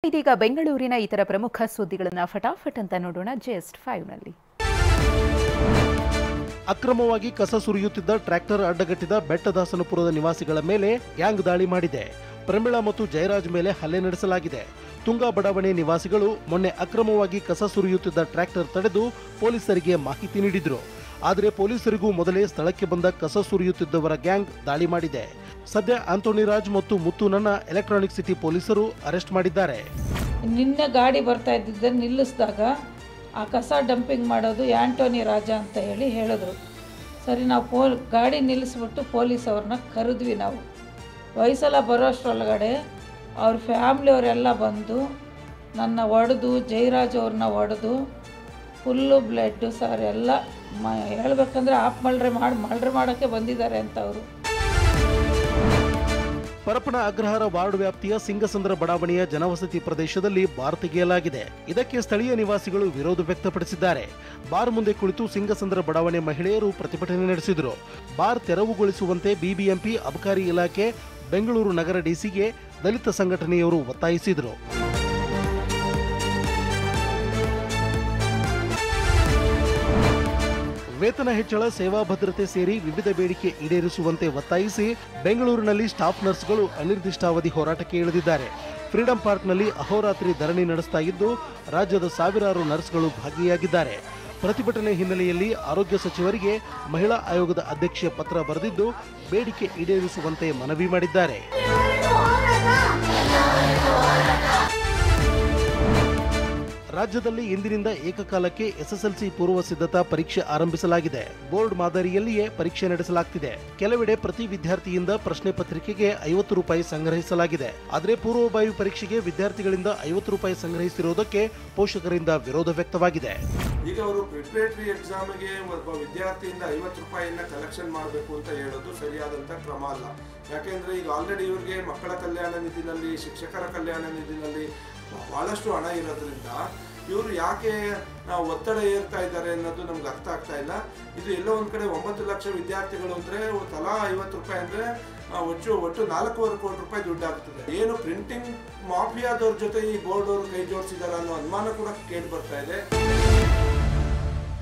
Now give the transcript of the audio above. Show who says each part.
Speaker 1: ಇದೀಗ ಬೆಂಗಳೂರಿನ ಇತರ ಪ್ರಮುಖ ಸುದ್ದಿಗಳನ್ನು ಫಟಾಫಟ್ ಅಂತ ನೋಡೋಣ ಜಸ್ಟ್ 5 ನಲ್ಲಿ.
Speaker 2: ಅಕ್ರಮವಾಗಿ ಕಸ ಸುರಿಯುತ್ತಿದ್ದ ಟ್ರ್ಯಾಕ್ಟರ್ ಅಡ್ಡಗಟ್ಟಿದ ಬೆಟ್ಟದಾಸನಪುರದ ನಿವಾಸಿಗಳ ಮೇಲೆ ಗ್ಯಾಂಗ್ ದಾಳಿ ಮಾಡಿದೆ. ಪ್ರಮೀಳಾ ಮತ್ತು ಜಯರಾಜ್ ಮೇಲೆ ಹಲ್ಲೆ ನಡೆಸಲಾಗಿದೆ. ತುಂಗಾ ಬಡಾವಣೆ ನಿವಾಸಿಗಳು ಮೊನ್ನೆ ಅಕ್ರಮವಾಗಿ ಕಸ ಸುರಿಯುತ್ತಿದ್ದ ಟ್ರ್ಯಾಕ್ಟರ್ ತಡೆದು ಪೊಲೀಸರಿಗೆ ಮಾಹಿತಿ ನೀಡಿದ್ರು. ಆದರೆ ಪೊಲೀಸರಿಗೂ ಮೊದಲೇ ಸ್ಥಳಕ್ಕೆ ಬಂದ ಕಸ ಸುರಿಯುತ್ತಿದ್ದವರ ಗ್ಯಾಂಗ್ ದಾಳಿ ಮಾಡಿದೆ. ಸದ್ಯ ಆಂಟೋನಿ ರಾಜ್ ಮತ್ತು ಮುತ್ತುನನ್ನ ಎಲೆಕ್ಟ್ರಾನಿಕ್ ಸಿಟಿ ಪೊಲೀಸರು ಅರೆಸ್ಟ್ ಮಾಡಿದ್ದಾರೆ.
Speaker 3: ನಿನ್ನೆ ಗಾಡಿ ಬರ್ತಾ ಇದ್ದಿದ್ದ ನಿಲ್ಲಿಸಿದಾಗ ಆ ಕಸ ಡಂಪಿಂಗ್ ಮಾಡೋದು ಆಂಟೋನಿ ರಾಜ ಅಂತ ಹೇಳಿದ್ರು. ಸರಿ, ನಾವು ಗಾಡಿ ನಿಲ್ಲಿಸ್ಬಿಟ್ಟು ಪೊಲೀಸ್ ಅವ್ರನ್ನ ಕರೆದ್ವಿ. ನಾವು ವಯಸ್ಸೆಲ್ಲ ಬರೋಷ್ಟರೊಳಗಡೆ ಅವ್ರ ಫ್ಯಾಮ್ಲಿಯವರೆಲ್ಲ ಬಂದು ನನ್ನ ಹೊಡೆದು, ಜಯರಾಜ್ ಅವ್ರನ್ನ ಹೊಡೆದು ಫುಲ್ಲು ಬ್ಲಡ್ಡು ಸರ್ ಎಲ್ಲ ಹೇಳ್ಬೇಕಂದ್ರೆ ಆಫ್ ಮಲ್ಡ್ರೆ ಮಾಡೋಕ್ಕೆ ಬಂದಿದ್ದಾರೆ ಅಂತ ಅವರು.
Speaker 2: ಪರಪ್ಪನ ಅಗ್ರಹಾರ ವಾರ್ಡ್ ವ್ಯಾಪ್ತಿಯ ಸಿಂಗಸಂದ್ರ ಬಡಾವಣೆಯ ಜನವಸತಿ ಪ್ರದೇಶದಲ್ಲಿ ಬಾರ್ ತೆಗೆಯಲಾಗಿದೆ. ಇದಕ್ಕೆ ಸ್ಥಳೀಯ ನಿವಾಸಿಗಳು ವಿರೋಧ ವ್ಯಕ್ತಪಡಿಸಿದ್ದಾರೆ. ಬಾರ್ ಮುಂದೆ ಕುಳಿತು ಸಿಂಗಸಂದ್ರ ಬಡಾವಣೆ ಮಹಿಳೆಯರು ಪ್ರತಿಭಟನೆ ನಡೆಸಿದರು. ಬಾರ್ ತೆರವುಗೊಳಿಸುವಂತೆ ಬಿಬಿಎಂಪಿ ಅಬಕಾರಿ ಇಲಾಖೆ, ಬೆಂಗಳೂರು ನಗರ ಡಿಸಿಗೆ ದಲಿತ ಸಂಘಟನೆಯವರು ಒತ್ತಾಯಿಸಿದರು. ವೇತನ ಹೆಚ್ಚಳ, ಸೇವಾ ಭದ್ರತೆ ಸೇರಿ ವಿವಿಧ ಬೇಡಿಕೆ ಈಡೇರಿಸುವಂತೆ ಒತ್ತಾಯಿಸಿ ಬೆಂಗಳೂರಿನಲ್ಲಿ ಸ್ಟಾಫ್ ನರ್ಸ್ಗಳು ಅನಿರ್ದಿಷ್ಟಾವಧಿ ಹೋರಾಟಕ್ಕೆ ಇಳಿದಿದ್ದಾರೆ. ಫ್ರೀಡಂ ಪಾರ್ಕ್ನಲ್ಲಿ ಅಹೋರಾತ್ರಿ ಧರಣಿ ನಡೆಸ್ತಾ ಇದ್ದು ರಾಜ್ಯದ ಸಾವಿರಾರು ನರ್ಸ್ಗಳು ಭಾಗಿಯಾಗಿದ್ದಾರೆ. ಪ್ರತಿಭಟನೆ ಹಿನ್ನೆಲೆಯಲ್ಲಿ ಆರೋಗ್ಯ ಸಚಿವರಿಗೆ ಮಹಿಳಾ ಆಯೋಗದ ಅಧ್ಯಕ್ಷೆ ಪತ್ರ ಬರೆದಿದ್ದು ಬೇಡಿಕೆ ಈಡೇರಿಸುವಂತೆ ಮನವಿ ಮಾಡಿದ್ದಾರೆ. ರಾಜ್ಯದಲ್ಲಿ ಇಂದಿನಿಂದ ಏಕಕಾಲಕ್ಕೆ ಎಸ್ಎಸ್ಎಲ್ಸಿ ಪೂರ್ವ ಸಿದ್ಧತಾ ಪರೀಕ್ಷೆ ಆರಂಭಿಸಲಾಗಿದೆ. ಬೋರ್ಡ್ ಮಾದರಿಯಲ್ಲಿಯೇ ಪರೀಕ್ಷೆ ನಡೆಸಲಾಗುತ್ತಿದೆ. ಕೆಲವೆಡೆ ಪ್ರತಿ ವಿದ್ಯಾರ್ಥಿಯಿಂದ ಪ್ರಶ್ನೆ ಪತ್ರಿಕೆಗೆ 50 ರೂಪಾಯಿ ಸಂಗ್ರಹಿಸಲಾಗಿದೆ. ಆದರೆ ಪೂರ್ವಭಾವಿ ಪರೀಕ್ಷೆಗೆ ವಿದ್ಯಾರ್ಥಿಗಳಿಂದ 50 ರೂಪಾಯಿ ಸಂಗ್ರಹಿಸಿರುವುದಕ್ಕೆ ಪೋಷಕರಿಂದ ವಿರೋಧ ವ್ಯಕ್ತವಾಗಿದೆ.
Speaker 4: ಈಗ ಅವರು ಪ್ರಿಪರೇಟರಿ ಎಕ್ಸಾಮ್ಗೆ ಒಬ್ಬ ವಿದ್ಯಾರ್ಥಿಯಿಂದ 50 ರೂಪಾಯಿಯನ್ನ ಕಲೆಕ್ಷನ್ ಮಾಡಬೇಕು ಅಂತ ಹೇಳೋದು ಸರಿಯಾದಂಥ ಕ್ರಮ ಅಲ್ಲ. ಯಾಕೆಂದ್ರೆ ಈಗ ಆಲ್ರೆಡಿ ಇವರಿಗೆ ಮಕ್ಕಳ ಕಲ್ಯಾಣ ನಿಧಿನಲ್ಲಿ, ಶಿಕ್ಷಕರ ಕಲ್ಯಾಣ ನಿಧಿನಲ್ಲಿ ಬಹಳಷ್ಟು ಹಣ ಇರೋದ್ರಿಂದ ಇವರು ಯಾಕೆ ಒತ್ತಡ ಏರ್ತಾ ಇದ್ದಾರೆ ಅನ್ನೋದು ನಮ್ಗೆ ಅರ್ಥ ಆಗ್ತಾ ಇಲ್ಲ. ಇದು ಎಲ್ಲೋ ಒಂದ್ ಕಡೆ 9 ಲಕ್ಷ ವಿದ್ಯಾರ್ಥಿಗಳು ಅಂದ್ರೆ ತಲಾ 50 ರೂಪಾಯಿ ಅಂದ್ರೆ ಒಟ್ಟು 4.25 ಕೋಟಿ ರೂಪಾಯಿ ದುಡ್ಡು ಆಗ್ತದೆ. ಏನು ಪ್ರಿಂಟಿಂಗ್ ಮಾಫಿಯಾದವ್ರ ಜೊತೆ ಈ ಬೋರ್ಡ್ ಅವರು ಕೈ ಜೋಡಿಸಿದಾರ ಅನ್ನೋ ಅನುಮಾನ ಕೂಡ ಕೇಳಿ ಬರ್ತಾ ಇದೆ.